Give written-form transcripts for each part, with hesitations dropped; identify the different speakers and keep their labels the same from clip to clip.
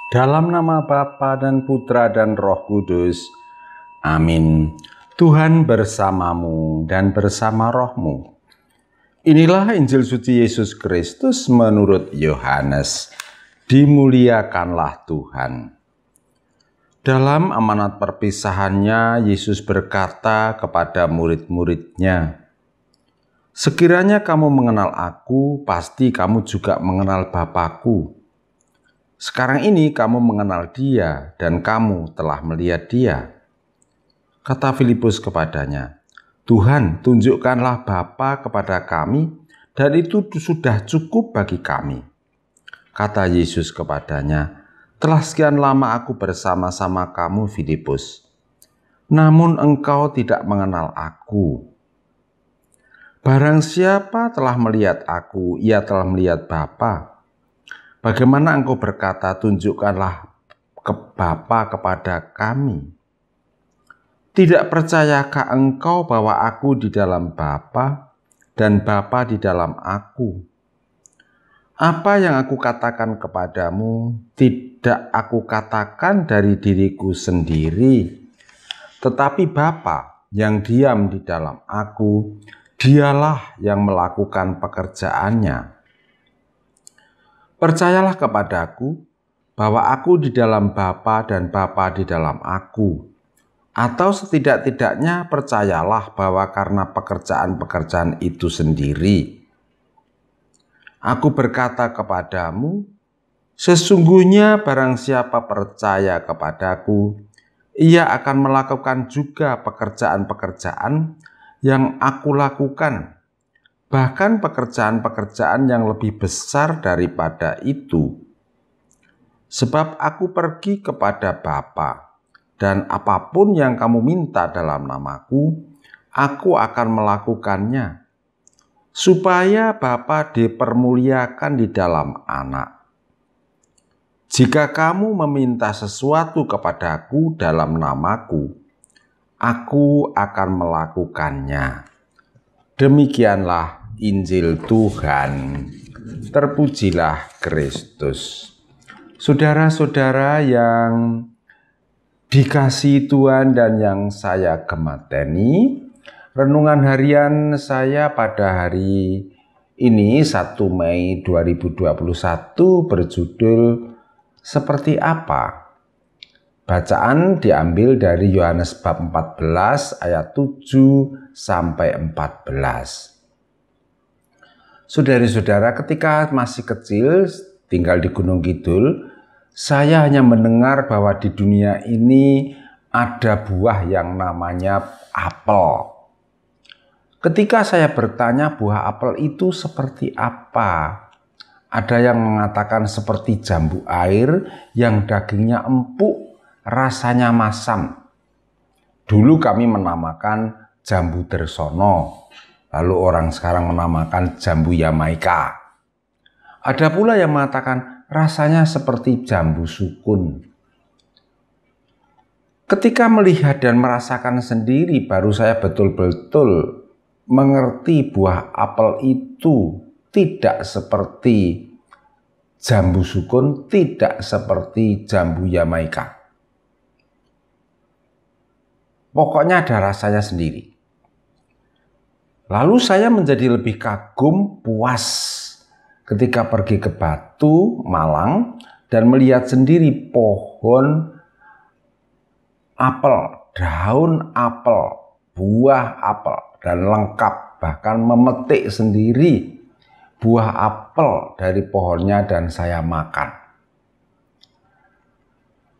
Speaker 1: Dalam nama Bapa dan Putra dan Roh Kudus. Amin. Tuhan bersamamu dan bersama rohmu. Inilah Injil suci Yesus Kristus menurut Yohanes. Dimuliakanlah Tuhan. Dalam amanat perpisahannya, Yesus berkata kepada murid-muridnya, "Sekiranya kamu mengenal aku, pasti kamu juga mengenal Bapa-Ku. Sekarang ini kamu mengenal Dia dan kamu telah melihat Dia." Kata Filipus kepadanya, "Tuhan, tunjukkanlah Bapa kepada kami, dan itu sudah cukup bagi kami." Kata Yesus kepadanya, "Telah sekian lama aku bersama-sama kamu, Filipus, namun engkau tidak mengenal aku. Barang siapa telah melihat aku, ia telah melihat Bapa. Bagaimana engkau berkata, tunjukkanlah Bapa kepada kami? Tidak percayakah engkau bahwa aku di dalam Bapa dan Bapa di dalam aku? Apa yang aku katakan kepadamu, tidak aku katakan dari diriku sendiri, tetapi Bapa yang diam di dalam aku, Dialah yang melakukan pekerjaannya. Percayalah kepadaku bahwa aku di dalam Bapa dan Bapa di dalam aku. Atau setidak-tidaknya percayalah bahwa karena pekerjaan-pekerjaan itu sendiri. Aku berkata kepadamu, sesungguhnya barang siapa percaya kepadaku, ia akan melakukan juga pekerjaan-pekerjaan yang aku lakukan. Bahkan pekerjaan-pekerjaan yang lebih besar daripada itu. Sebab aku pergi kepada Bapa, dan apapun yang kamu minta dalam namaku, aku akan melakukannya, supaya Bapa dipermuliakan di dalam Anak. Jika kamu meminta sesuatu kepadaku dalam namaku, aku akan melakukannya." Demikianlah Injil Tuhan. Terpujilah Kristus. Saudara-saudara yang dikasihi Tuhan dan yang saya gemateni, renungan harian saya pada hari ini 1 Mei 2021 berjudul "Seperti Apa?". Bacaan diambil dari Yohanes bab 14 ayat 7 sampai 14. Saudara-saudara, ketika masih kecil tinggal di Gunung Kidul, saya hanya mendengar bahwa di dunia ini ada buah yang namanya apel. Ketika saya bertanya buah apel itu seperti apa, ada yang mengatakan seperti jambu air yang dagingnya empuk, rasanya masam. Dulu kami menamakan jambu dersono, lalu orang sekarang menamakan jambu Jamaika. Ada pula yang mengatakan rasanya seperti jambu sukun. Ketika melihat dan merasakan sendiri, baru saya betul-betul mengerti buah apel itu tidak seperti jambu sukun, tidak seperti jambu Jamaika. Pokoknya ada rasanya sendiri. Lalu saya menjadi lebih kagum, puas ketika pergi ke Batu, Malang, dan melihat sendiri pohon apel, daun apel, buah apel, dan lengkap. Bahkan memetik sendiri buah apel dari pohonnya dan saya makan.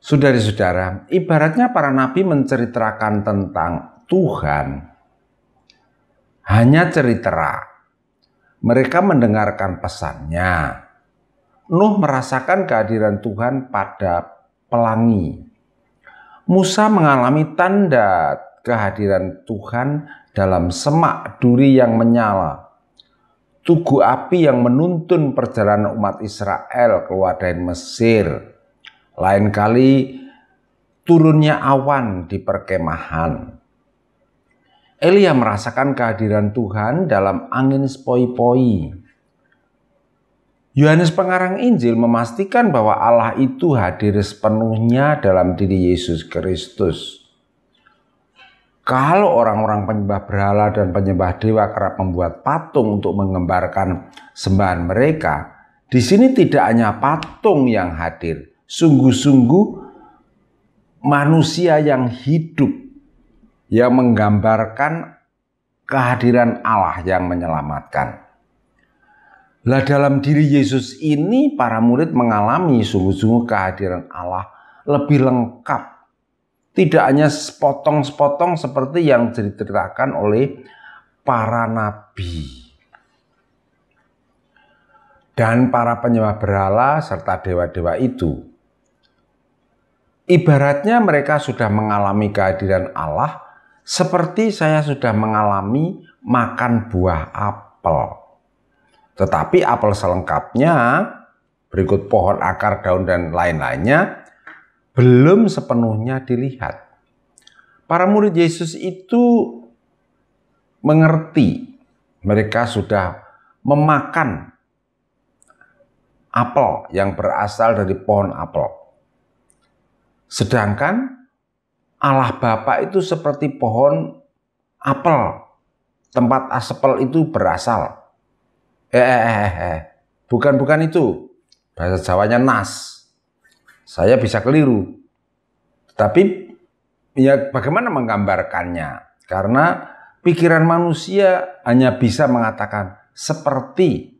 Speaker 1: Saudara-saudara, ibaratnya para nabi menceritakan tentang Tuhan hanya cerita. Mereka mendengarkan pesannya. Nuh merasakan kehadiran Tuhan pada pelangi. Musa mengalami tanda kehadiran Tuhan dalam semak duri yang menyala. Tugu api yang menuntun perjalanan umat Israel keluar dari Mesir. Lain kali turunnya awan di perkemahan. Elia merasakan kehadiran Tuhan dalam angin sepoi-poi. Yohanes Pengarang Injil memastikan bahwa Allah itu hadir sepenuhnya dalam diri Yesus Kristus. Kalau orang-orang penyembah berhala dan penyembah dewa kerap membuat patung untuk menggambarkan sembahan mereka, di sini tidak hanya patung yang hadir, sungguh-sungguh manusia yang hidup yang menggambarkan kehadiran Allah yang menyelamatkan. Lah dalam diri Yesus ini para murid mengalami sungguh-sungguh kehadiran Allah lebih lengkap. Tidak hanya sepotong-sepotong seperti yang diceritakan oleh para nabi dan para penyembah berhala serta dewa-dewa itu. Ibaratnya mereka sudah mengalami kehadiran Allah seperti saya sudah mengalami makan buah apel. Tetapi apel selengkapnya, berikut pohon, akar, daun, dan lain-lainnya, belum sepenuhnya dilihat. Para murid Yesus itu mengerti mereka sudah memakan apel yang berasal dari pohon apel. Sedangkan Allah Bapa itu seperti pohon apel, tempat aspel itu berasal. Bukan itu. Bahasa Jawanya nas. Saya bisa keliru. Tapi ya bagaimana menggambarkannya? Karena pikiran manusia hanya bisa mengatakan seperti.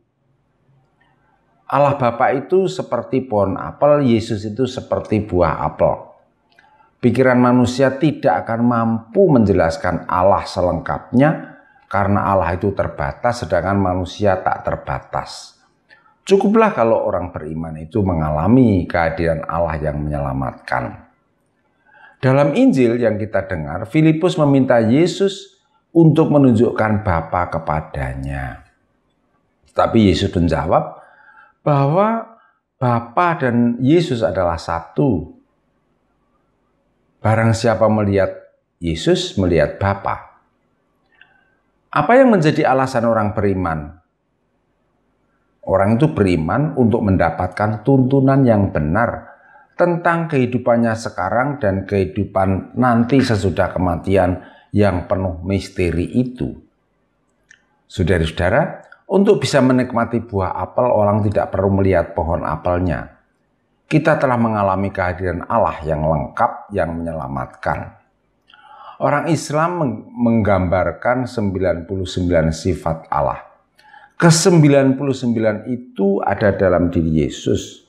Speaker 1: Allah Bapa itu seperti pohon apel, Yesus itu seperti buah apel. Pikiran manusia tidak akan mampu menjelaskan Allah selengkapnya karena Allah itu terbatas sedangkan manusia tak terbatas. Cukuplah kalau orang beriman itu mengalami kehadiran Allah yang menyelamatkan. Dalam Injil yang kita dengar, Filipus meminta Yesus untuk menunjukkan Bapa kepadanya. Tapi Yesus menjawab bahwa Bapa dan Yesus adalah satu. Barang siapa melihat Yesus, melihat Bapa. Apa yang menjadi alasan orang beriman? Orang itu beriman untuk mendapatkan tuntunan yang benar tentang kehidupannya sekarang dan kehidupan nanti sesudah kematian yang penuh misteri itu. Saudara-saudara, untuk bisa menikmati buah apel, orang tidak perlu melihat pohon apelnya. Kita telah mengalami kehadiran Allah yang lengkap yang menyelamatkan. Orang Islam menggambarkan 99 sifat Allah. Ke-99 itu ada dalam diri Yesus.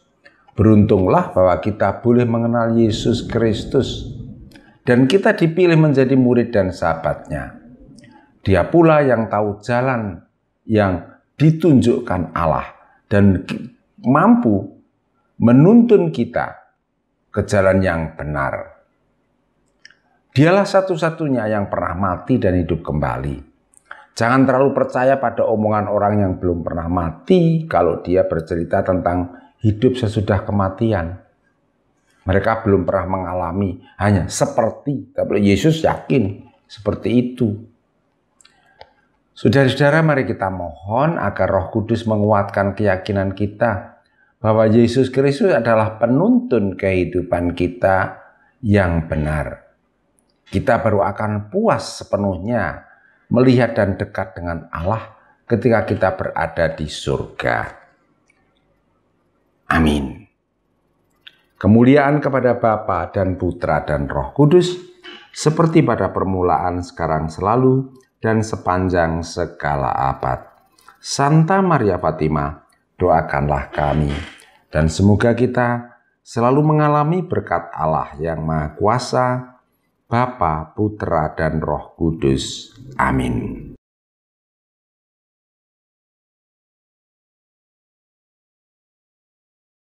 Speaker 1: Beruntunglah bahwa kita boleh mengenal Yesus Kristus. Dan kita dipilih menjadi murid dan sahabatnya. Dia pula yang tahu jalan yang ditunjukkan Allah. Dan mampu menuntun kita ke jalan yang benar. Dialah satu-satunya yang pernah mati dan hidup kembali. Jangan terlalu percaya pada omongan orang yang belum pernah mati kalau dia bercerita tentang hidup sesudah kematian. Mereka belum pernah mengalami, hanya seperti. Tapi Yesus yakin seperti itu. Saudara-saudara, mari kita mohon agar Roh Kudus menguatkan keyakinan kita bahwa Yesus Kristus adalah penuntun kehidupan kita yang benar. Kita baru akan puas sepenuhnya melihat dan dekat dengan Allah ketika kita berada di surga. Amin. Kemuliaan kepada Bapa dan Putra dan Roh Kudus, seperti pada permulaan, sekarang, selalu, dan sepanjang segala abad. Santa Maria Fatima, doakanlah kami, dan semoga kita selalu mengalami berkat Allah yang Maha Kuasa, Bapa, Putra, dan Roh Kudus. Amin.